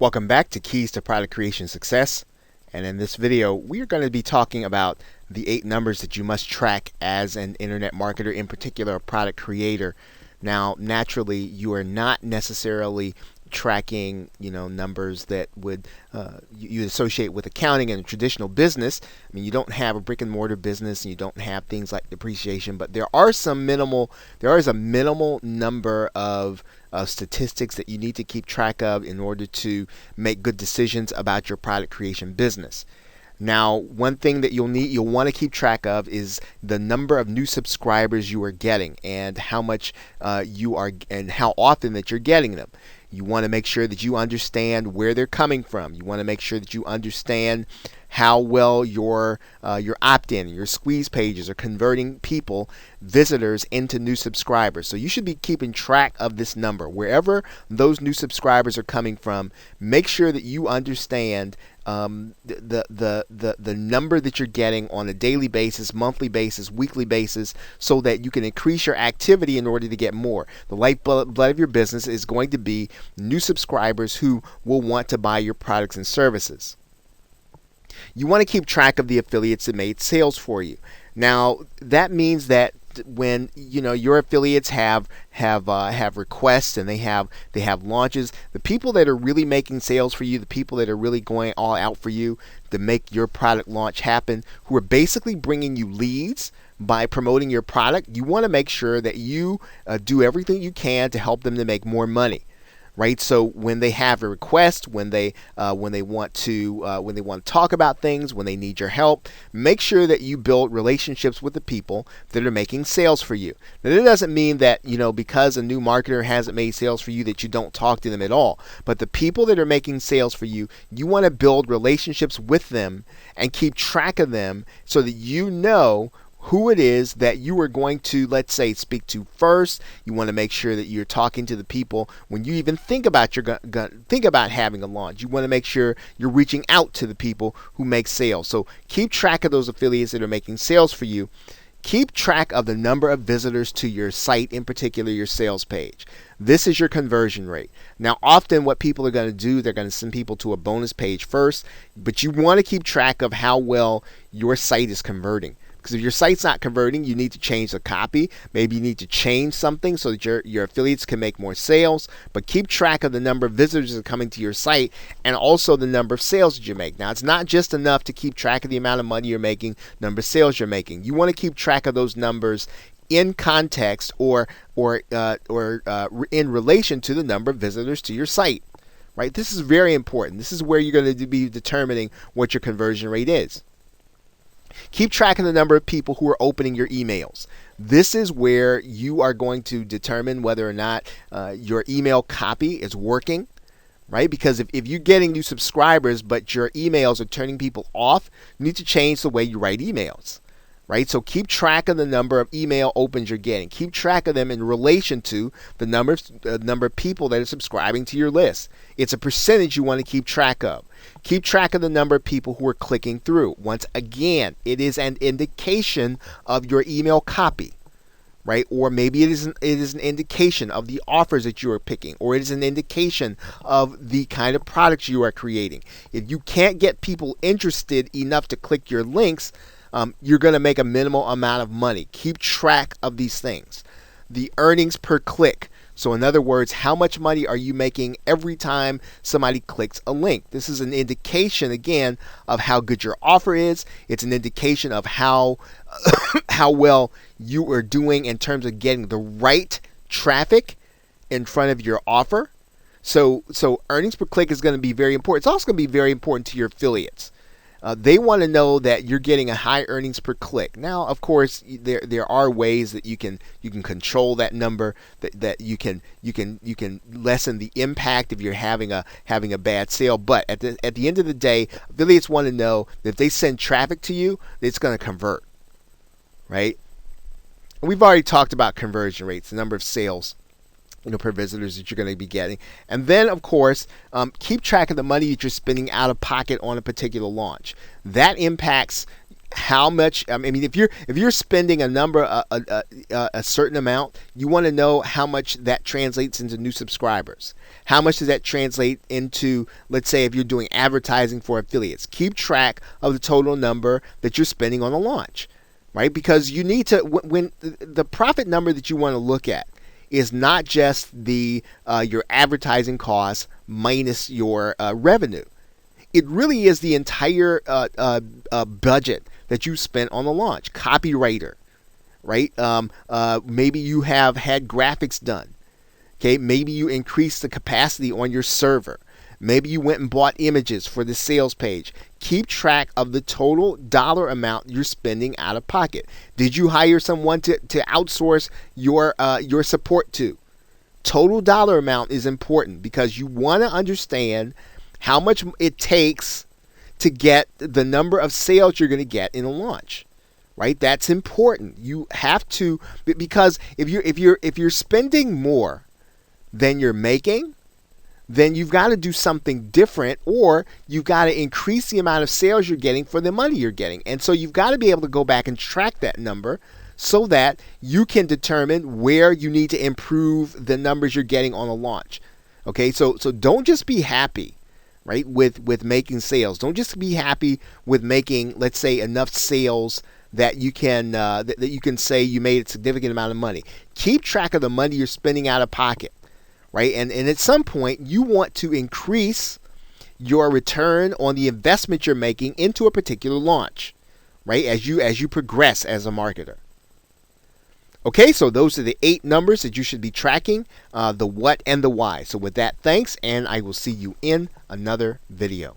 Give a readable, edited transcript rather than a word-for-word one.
Welcome back to Keys to Product Creation Success. And in this video, we are going to be talking about the 8 numbers that you must track as an internet marketer, in particular a product creator. Now, naturally, you are not necessarily tracking, numbers that would you associate with accounting and a traditional business. I mean, you don't have a brick and mortar business, and you don't have things like depreciation, but there is a minimal number of statistics that you need to keep track of in order to make good decisions about your product creation business. Now, one thing that you'll want to keep track of is the number of new subscribers you are getting and how much and how often that you're getting them. You want to make sure that you understand where they're coming from. You want to make sure that you understand how well your opt-in, your squeeze pages are converting visitors into new subscribers. So you should be keeping track of this number. Wherever those new subscribers are coming from, make sure that you understand the number that you're getting on a daily basis, monthly basis, weekly basis, so that you can increase your activity in order to get more. The lifeblood of your business is going to be new subscribers who will want to buy your products and services. You want to keep track of the affiliates that made sales for you. Now, that means that when your affiliates have requests and they have launches, the people that are really making sales for you, the people that are really going all out for you to make your product launch happen, who are basically bringing you leads by promoting your product, you want to make sure that you do everything you can to help them to make more money. Right, so when they have a request, when they want to talk about things, when they need your help, make sure that you build relationships with the people that are making sales for you. Now, that doesn't mean that because a new marketer hasn't made sales for you that you don't talk to them at all. But the people that are making sales for you, you want to build relationships with them and keep track of them so that you know who it is that you are going to, let's say, speak to first. You want to make sure that you're talking to the people when you even think about having a launch. You want to make sure you're reaching out to the people who make sales. So keep track of those affiliates that are making sales for you. Keep track of the number of visitors to your site, in particular your sales page. This is your conversion rate. Now, often what people are going to do, they're going to send people to a bonus page first, but you want to keep track of how well your site is converting. Because if your site's not converting, you need to change the copy. Maybe you need to change something so that your affiliates can make more sales. But keep track of the number of visitors that are coming to your site and also the number of sales that you make. Now, it's not just enough to keep track of the amount of money you're making, number of sales you're making. You want to keep track of those numbers in context or in relation to the number of visitors to your site. Right? This is very important. This is where you're going to be determining what your conversion rate is. Keep track of the number of people who are opening your emails. This is where you are going to determine whether or not your email copy is working, right? Because if you're getting new subscribers but your emails are turning people off, you need to change the way you write emails. Right? So keep track of the number of email opens you're getting. Keep track of them in relation to the number of people that are subscribing to your list. It's a percentage you want to keep track of. Keep track of the number of people who are clicking through. Once again, it is an indication of your email copy. Right? Or maybe it is an indication of the offers that you are picking, or it is an indication of the kind of products you are creating. If you can't get people interested enough to click your links, you're going to make a minimal amount of money. Keep track of these things. The earnings per click. So in other words, how much money are you making every time somebody clicks a link? This is an indication, again, of how good your offer is. It's an indication of how well you are doing in terms of getting the right traffic in front of your offer. So earnings per click is going to be very important. It's also going to be very important to your affiliates. They want to know that you're getting a high earnings per click. Now, of course, there are ways that you can control that number, that you can lessen the impact if you're having a bad sale. But at the end of the day, affiliates want to know that if they send traffic to you, it's going to convert, right? And we've already talked about conversion rates, the number of sales per visitors that you're going to be getting. And then, of course, keep track of the money that you're spending out of pocket on a particular launch. That impacts how much. I mean, if you're spending a certain amount, you want to know how much that translates into new subscribers. How much does that translate into, let's say, if you're doing advertising for affiliates? Keep track of the total number that you're spending on the launch, right? Because you need to, when the profit number that you want to look at is not just the your advertising costs minus your revenue. It really is the entire budget that you spent on the launch. Copywriter, right? Maybe you have had graphics done. Okay, maybe you increased the capacity on your server. Maybe you went and bought images for the sales page. Keep track of the total dollar amount you're spending out of pocket. Did you hire someone to outsource your support to? Total dollar amount is important because you want to understand how much it takes to get the number of sales you're going to get in a launch, right? That's important. You have to, because if you're spending more than you're making, then you've got to do something different, or you've got to increase the amount of sales you're getting for the money you're getting. And so you've got to be able to go back and track that number so that you can determine where you need to improve the numbers you're getting on a launch. Okay, so don't just be happy, right, with making sales. Don't just be happy with making, let's say, enough sales that you can that you can say you made a significant amount of money. Keep track of the money you're spending out of pocket, right? And at some point you want to increase your return on the investment you're making into a particular launch, right? As you progress as a marketer. Okay, so those are the 8 numbers that you should be tracking, the what and the why. So with that, thanks, and I will see you in another video.